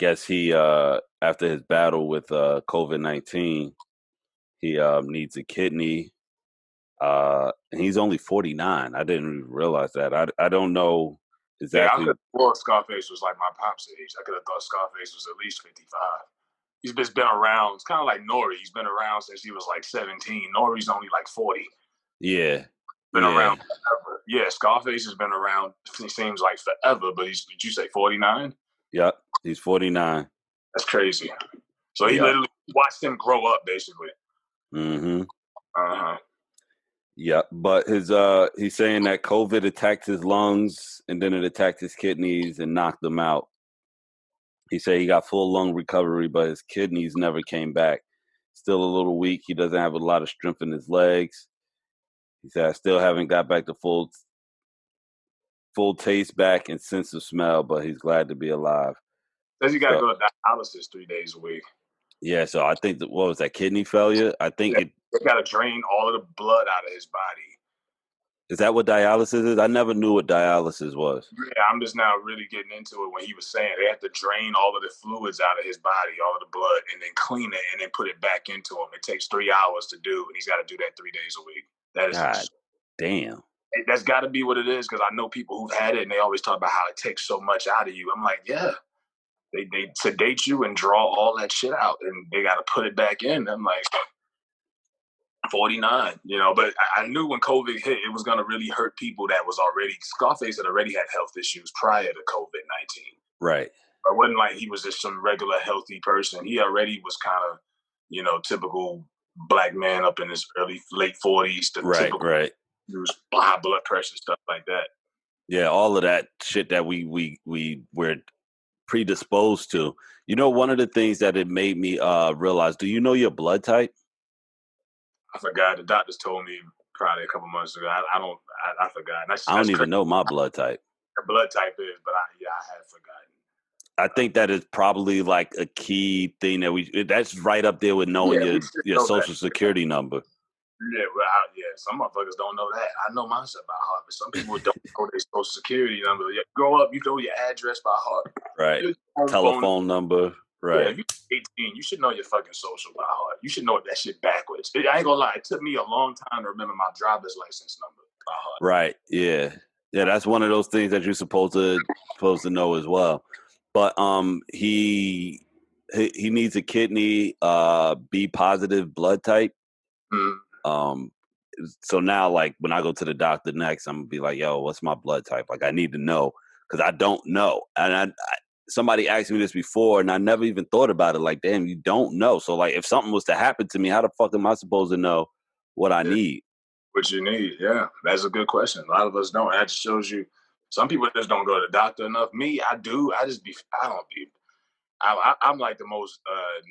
guess he after his battle with COVID-19, he needs a kidney. And he's only 49. I didn't even realize that. I don't know Yeah, I exactly. could have thought Scarface was like my pop's age. I could have thought Scarface was at least 55. He's just been around. It's kind of like Nori. He's been around since he was like 17. Nori's only like 40. Yeah, Been around yeah, forever. Yeah, Scarface has been around. It seems like forever, but he's. Did you say 49? yep. He's 49. That's crazy. So he Yep. literally watched him grow up, basically. Mm-hmm. Uh huh. Yep. But he's saying that COVID attacked his lungs and then it attacked his kidneys and knocked him out. He said he got full lung recovery, but his kidneys never came back. Still a little weak. He doesn't have a lot of strength in his legs. He said, I still haven't got back to full taste back and sense of smell, but he's glad to be alive. Says you got to So go to dialysis 3 days a week. yeah, so I think that what was that, kidney failure? I think Yeah, it they got to drain all of the blood out of his body. is that what dialysis is? I never knew what dialysis was. Yeah, I'm just now really getting into it when he was saying they have to drain all of the fluids out of his body, all of the blood, and then clean it and then put it back into him. It takes 3 hours to do, and he's got to do that 3 days a week. That is God damn. that's got to be what it is because I know people who've had it and they always talk about how it takes so much out of you. I'm like, yeah, they sedate you and draw all that shit out, and they got to put it back in. I'm like, 49, but I knew when COVID hit, it was going to really hurt people that was already, Scarface had already had health issues prior to COVID-19. Right. It wasn't like he was just some regular healthy person. He already was kind of, typical black man up in his late 40s, the Right, typical right. high blood pressure, stuff like that. Yeah, all of that shit that we're predisposed to. One of the things that it made me realize, do you know your blood type? I forgot. The doctors told me probably a couple months ago. I don't, I forgot. I That's don't even crazy. know my blood type. The blood type is, but I have forgotten. I think that is probably like a key thing that's right up there with knowing Yeah, your we should your know that. social security number. Yeah, well, some motherfuckers don't know that. I know myself by heart, but some people don't know their social security number. You grow up, you know your address by heart. Right. Your home phone. Telephone number. Yeah, Right. if you're 18, you should know your fucking social by heart. You should know that shit backwards. I ain't gonna lie, it took me a long time to remember my driver's license number by heart. Right. Yeah. Yeah, that's one of those things that you're supposed to know as well. But he needs a kidney B positive blood type. Mm. Um so now, like, when I go to the doctor next, I'm gonna be like, yo, what's my blood type? Like, I need to know because I don't know. And somebody asked me this before and I never even thought about it. Like, damn, you don't know. So like, if something was to happen to me, how the fuck am I supposed to know what I Yeah, need? what you need, yeah, that's a good question. A lot of us don't. That just shows you. Some people just don't go to the doctor enough. Me, I do. I don't be. I'm like the most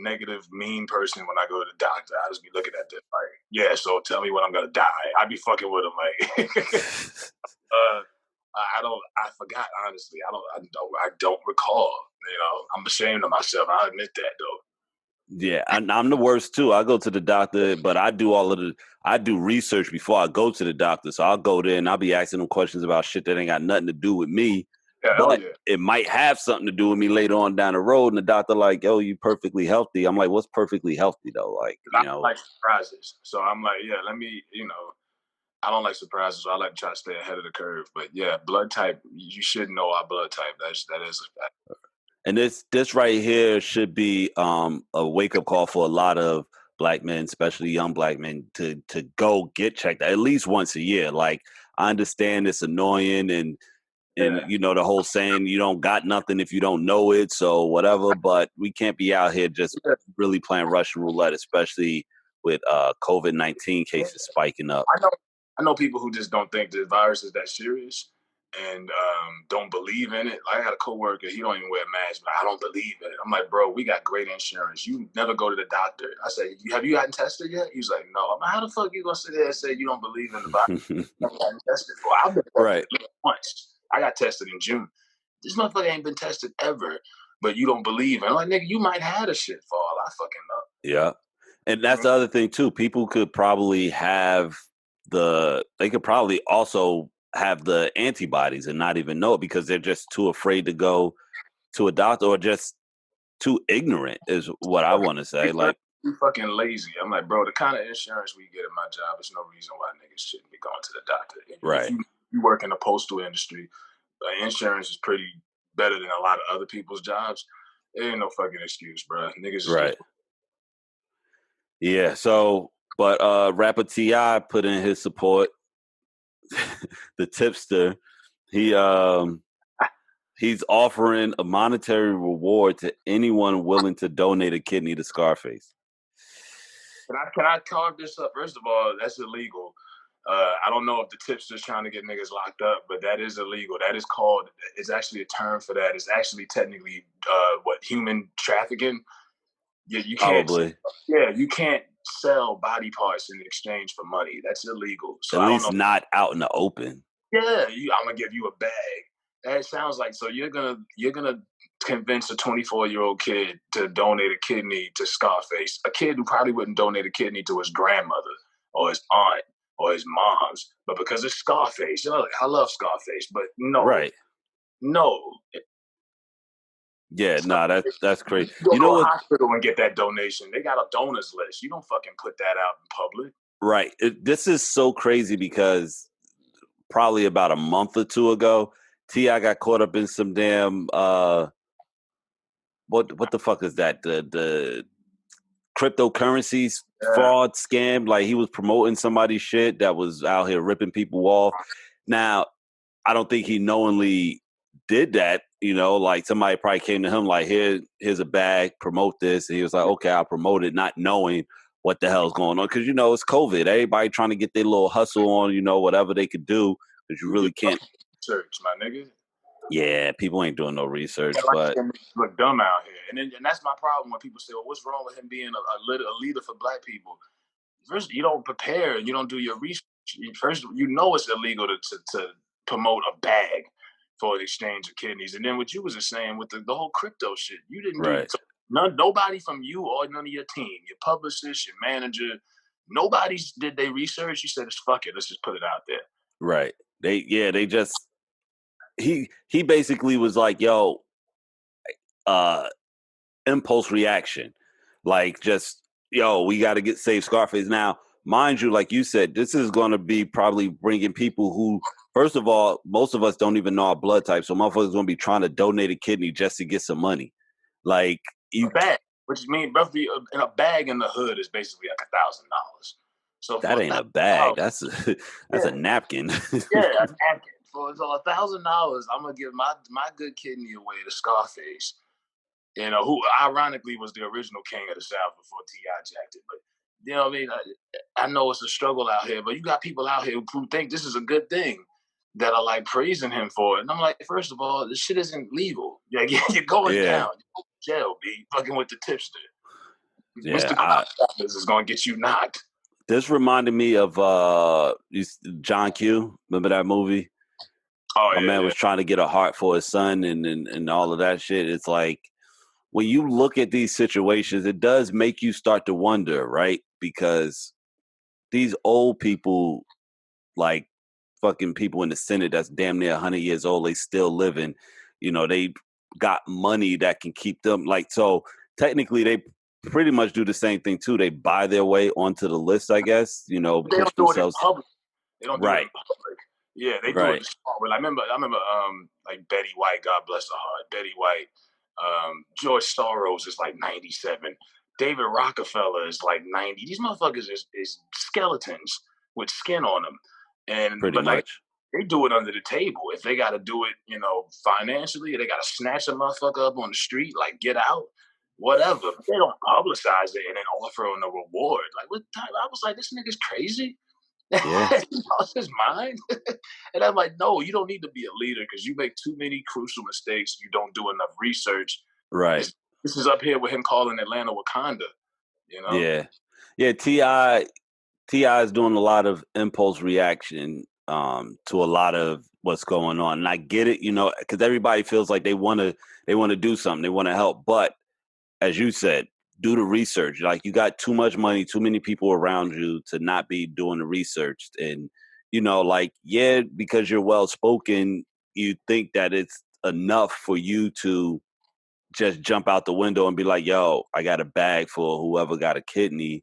negative, mean person when I go to the doctor. I just be looking at this like, yeah. So tell me when I'm gonna die. I be fucking with them like, I don't. I forgot honestly. I don't recall. I'm ashamed of myself. I admit that though. Yeah, I'm the worst too. I go to the doctor, but I do research before I go to the doctor. So I'll go there and I'll be asking them questions about shit that ain't got nothing to do with me, Yeah, hell but yeah. it might have something to do with me later on down the road. And the doctor like, yo, you perfectly healthy. I'm like, what's perfectly healthy though? Like, I like surprises, so I'm like, yeah. Let me. I don't like surprises, so I like to try to stay ahead of the curve. But yeah, blood type. You should know our blood type. That is a fact. And this right here should be a wake up call for a lot of black men, especially young black men, to go get checked at least once a year. Like, I understand it's annoying and Yeah. the whole saying, you don't got nothing if you don't know it, so whatever, but we can't be out here just Yeah. really playing Russian roulette, especially with COVID-19 Yeah. cases spiking up. I know people who just don't think the virus is that serious and don't believe in it. Like I got a coworker, he don't even wear a mask, but I don't believe in it. I'm like, bro, we got great insurance. You never go to the doctor. I say, have you gotten tested yet? He's like, no. I'm like, how the fuck you gonna sit there and say you don't believe in the virus? I haven't gotten tested for. I've been tested Right. once. I got tested in June. This motherfucker ain't been tested ever, but you don't believe. And I'm like, nigga, you might have a shit for all I fucking Yeah. And know. that's the other thing too. People could probably they could probably also have the antibodies and not even know it because they're just too afraid to go to a doctor or just too ignorant is what I want to say. Like, Too fucking lazy. I'm like, bro, the kind of insurance we get at my job, there's no reason why niggas shouldn't be going to the doctor. If right, you work in the postal industry, insurance is pretty better than a lot of other people's jobs. There ain't no fucking excuse, bro. Niggas is just right. Yeah. So, but rapper Ti put in his support. The tipster, he he's offering a monetary reward to anyone willing to donate a kidney to Scarface. Can I carve this up? First of all, that's illegal. I don't know if the tipster's trying to get niggas locked up, but that is illegal. That is called. It's actually a term for that. It's actually technically what human trafficking. You can't. Probably. Yeah, you can't sell body parts in exchange for money. That's illegal. So At I don't least know. not out in the open. Yeah, I'm gonna give you a bag. That sounds like so you're gonna convince a 24-year-old kid to donate a kidney to Scarface, a kid who probably wouldn't donate a kidney to his grandmother or his aunt or his mom's, but because it's Scarface, like, I love Scarface, but no, Right. no. Yeah, nah, that's crazy. You go You know to a what? hospital and get that donation. They got a donors list. You don't fucking put that out in public. Right. This is so crazy because probably about a month or two ago, T.I. got caught up in some damn what the fuck is that? The cryptocurrencies Yeah. fraud scam. Like he was promoting somebody's shit that was out here ripping people off. Now, I don't think he knowingly did that. Like somebody probably came to him like, here's a bag, promote this. And he was like, okay, I'll promote it, not knowing what the hell's going on. Cause it's COVID. Everybody trying to get their little hustle on, whatever they could do. Cause you really can't. Church, my nigga. Yeah, people ain't doing no research, Like but look dumb out here, and that's my problem when people say, "Well, what's wrong with him being a leader for Black people?" First, you don't prepare, you don't do your research. First, it's illegal to promote a bag for an exchange of kidneys, and then what you was just saying with the whole crypto shit, you didn't do right, nobody from you or none of your team, your publicist, your manager, nobody did they research. You said, "It's fuck it, let's just put it out there." right. They just he basically was like, yo, uh impulse reaction. Like just, yo, we got to get save Scarface. Now, mind you, like you said, this is going to be probably bringing people who, first of all, most of us don't even know our blood type. So motherfuckers going to be trying to donate a kidney just to get some money. Like A bag, which means roughly in a bag in the hood is basically like $1,000. So that for ain't a $1,000, bag. That's a yeah, napkin. yeah, a napkin. So $1,000, I'm gonna give my good kidney away to Scarface. Who ironically was the original king of the South before T.I. jacked it. But you know what I mean? I know it's a struggle out here, but you got people out here who think this is a good thing that are like praising him for it. And I'm like, first of all, this shit isn't legal. Like, you're going Yeah, down. You're going to jail, B. Fucking with the tipster. yeah. Mr. Glass is going to get you knocked. This reminded me of John Q. Remember that movie? Oh, My man yeah, was trying to get a heart for his son and all of that shit. It's like when you look at these situations, it does make you start to wonder, right? Because these old people, like fucking people in the Senate that's damn near 100 years old, they still living. They got money that can keep them like, so technically they pretty much do the same thing too. They buy their way onto the list, I guess, They push don't do it in themselves. public. They don't do it in Right, public. Yeah, they do it right. in small. But I remember, like Betty White, God bless her heart. Betty White, George Soros is like 97. David Rockefeller is like 90. These motherfuckers is skeletons with skin on them. Pretty But like much. they do it under the table. If they got to do it, financially, they got to snatch a motherfucker up on the street, like get out, whatever. But they don't publicize it and then offer them a reward. Like what time? I was like, this nigga's crazy. Yeah, He lost his mind. And I'm like, no, you don't need to be a leader because you make too many crucial mistakes. You don't do enough research. right. This is up here with him calling Atlanta Wakanda, you know? Yeah. Yeah, Ti is doing a lot of impulse reaction to a lot of what's going on. And I get it, because everybody feels like they want to do something, they want to help. But as you said, do the research. Like you got too much money, too many people around you to not be doing the research. And like, yeah, because you're well spoken, you think that it's enough for you to just jump out the window and be like, "Yo, I got a bag for whoever got a kidney."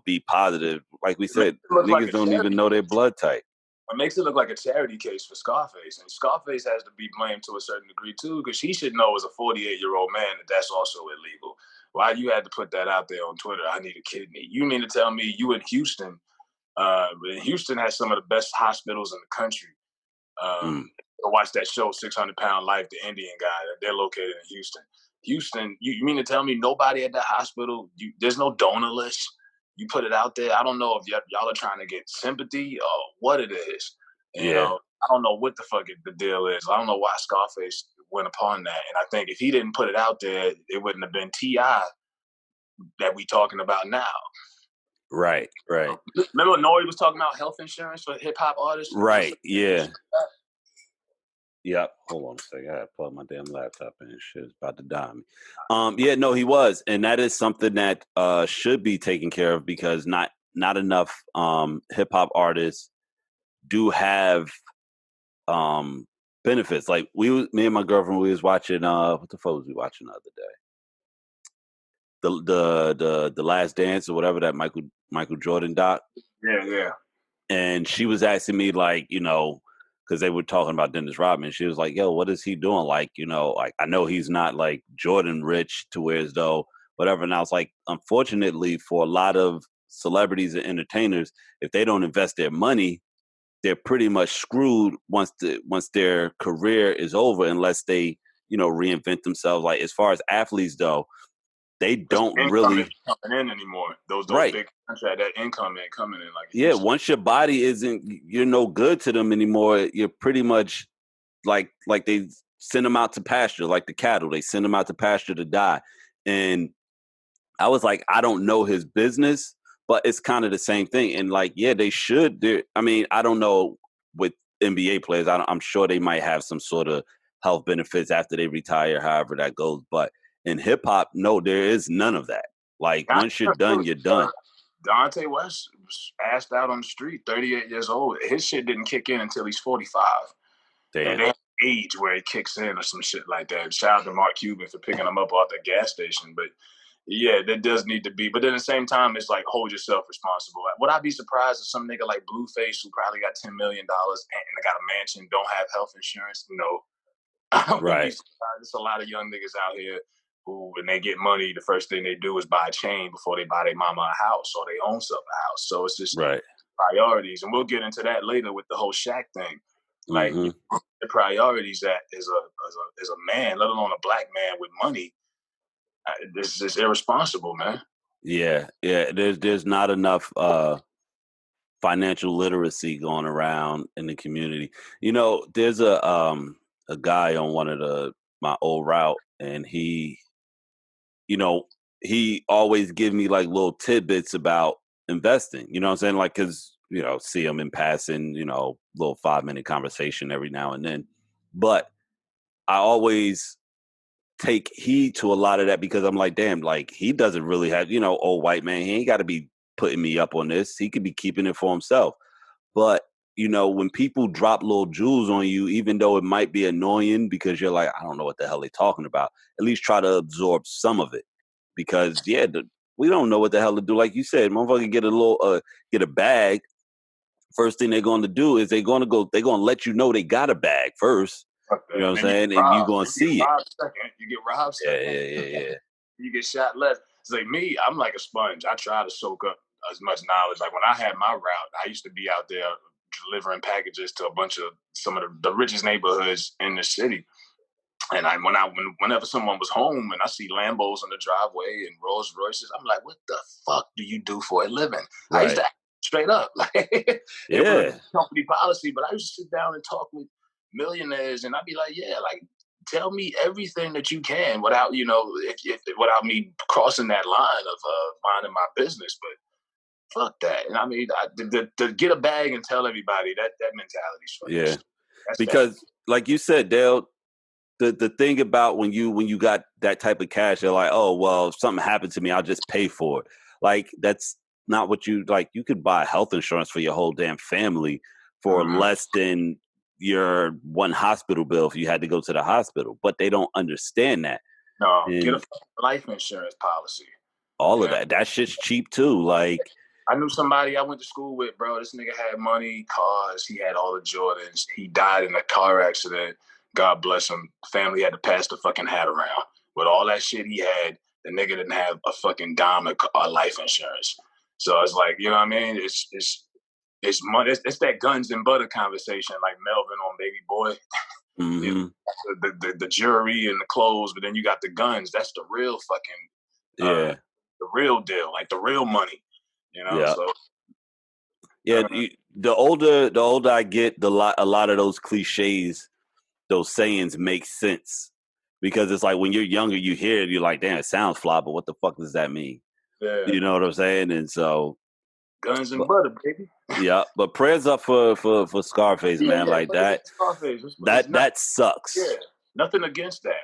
Be positive. Like we It makes said, it look like niggas a don't even charity. know their blood type. It makes it look like a charity case for Scarface, and Scarface has to be blamed to a certain degree too, because he should know as a 48-year-old man that that's also illegal. Why you had to put that out there on Twitter? I need a kidney. You mean to tell me you in Houston? Houston has some of the best hospitals in the country. Mm, I watched that show, 600-Pound Life, the Indian guy. They're located in Houston. Houston, you mean to tell me nobody at that hospital? There's no donor list. You put it out there. I don't know if y'all are trying to get sympathy or what it is. yeah, I don't know what the fuck the deal is. I don't know why Scarface went upon that. And I think if he didn't put it out there, it wouldn't have been T.I. that we talking about now. right, right, Remember when Nori was talking about health insurance for hip hop artists? And it was just right, like, yeah. Yep. Hold on a second. I gotta plug my damn laptop in. Shit is about to die on me. Yeah, no, he was, and that is something that should be taken care of because not enough hip hop artists do have benefits. Like me and my girlfriend, we was watching what the fuck was we watching the other day? The Last Dance or whatever, that Michael Jordan doc. yeah, yeah. And she was asking me, like, because they were talking about Dennis Rodman. She was like, "Yo, what is he doing? Like, like, I know he's not like Jordan rich to where as though whatever." And I was like, unfortunately, for a lot of celebrities and entertainers, if they don't invest their money, they're pretty much screwed once their career is over, unless they reinvent themselves. Like, as far as athletes though, they Because don't income really. isn't coming in anymore. Those Right. big contracts, that income ain't coming in like it Yeah, used to. once your body isn't, you're no good to them anymore. You're pretty much like they send them out to pasture, like the cattle. They send them out to pasture to die. And I was like, I don't know his business, but it's kind of the same thing. And like, yeah, they should. I mean, I don't know with NBA players. I'm sure they might have some sort of health benefits after they retire, however that goes. But in hip hop, no, there is none of that. Like, once you're done, you're done. Dante West was asked out on the street, 38 years old. His shit didn't kick in until he's 45. And Damn. they have age where it kicks in or some shit like that. Shout out to Mark Cuban for picking him up off the gas station. But yeah, that does need to be. But then at the same time, it's like, hold yourself responsible. Would I be surprised if some nigga like Blueface, who probably got $10 million and got a mansion, don't have health insurance? No. I wouldn't be Right. surprised. There's a lot of young niggas out here who, when they get money, the first thing they do is buy a chain before they buy their mama a house or they own self a house. So it's just Right. priorities. And we'll get into that later with the whole Shaq thing. Like, Hmm. the priorities that is a man, let alone a black man with money, this is irresponsible, man. Yeah. Yeah. There's not enough financial literacy going around in the community. There's a guy on one of my old route, and you know, he always give me like little tidbits about investing. You know what I'm saying? Like, cause see him in passing, little 5-minute conversation every now and then. But I always take heed to a lot of that because I'm like, damn, like he doesn't really have, old white man. He ain't got to be putting me up on this. He could be keeping it for himself. But when people drop little jewels on you, even though it might be annoying because you're like, I don't know what the hell they're talking about, at least try to absorb some of it. Because yeah, we don't know what the hell to do. Like you said, motherfucker get a bag. First thing they're going to do is they're going to let you know they got a bag first. Fuck You know that. what I'm And then you saying? get And you robbed. going to You get see it. robbed second. You get robbed Yeah, second. yeah, yeah, yeah. You get shot less. It's like me, I'm like a sponge. I try to soak up as much knowledge. Like when I had my route, I used to be out there delivering packages to a bunch of some of the richest neighborhoods in the city. And whenever someone was home and I see Lambos in the driveway and Rolls Royces, I'm like, what the fuck do you do for a living? I used Right. to act straight up. Like, it was Yeah. a company policy, but I used to sit down and talk with millionaires and I'd be like, yeah, like, tell me everything that you can without, if without me crossing that line of minding my business. But fuck that. And I mean, to get a bag and tell everybody that mentality's fucking Yeah. stupid. That's bad. Because like you said, Dale, the thing about when you got that type of cash, you're like, oh well, if something happened to me, I'll just pay for it. Like, that's not what you like. You could buy health insurance for your whole damn family for Mm-hmm. less than your one hospital bill if you had to go to the hospital. But they don't understand that. No, get a And fucking life insurance policy. all of Yeah. that shit's cheap too. Like, I knew somebody I went to school with, bro. This nigga had money, cars. He had all the Jordans. He died in a car accident. God bless him. Family had to pass the fucking hat around. With all that shit he had, the nigga didn't have a fucking dime of life insurance. So it's like, you know what I mean? It's money. It's that guns and butter conversation, like Melvin on Baby Boy. You mm-hmm. know, the jewelry and the clothes, but then you got the guns. That's the real fucking Yeah. the real deal, like the real money. You know, Yeah. so Yeah. uh, The older I get, a lot of those cliches, those sayings make sense. Because it's like when you're younger, you hear it, you're like, damn, it sounds fly, but what the fuck does that mean? yeah, You know what I'm saying? And so, guns and but butter, baby. yeah, but prayers up for Scarface, Yeah, man. yeah, Like but it that, is Scarface. It's that not. that Yeah, sucks. nothing against that.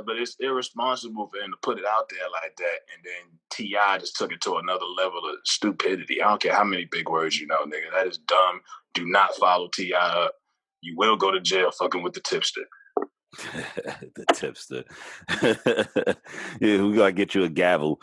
But it's irresponsible for him to put it out there like that, and then Ti just took it to another level of stupidity. I don't care how many big words you know, nigga. That is dumb. Do not follow Ti up. You will go to jail fucking with the tipster. The tipster. Yeah, we gotta get you a gavel.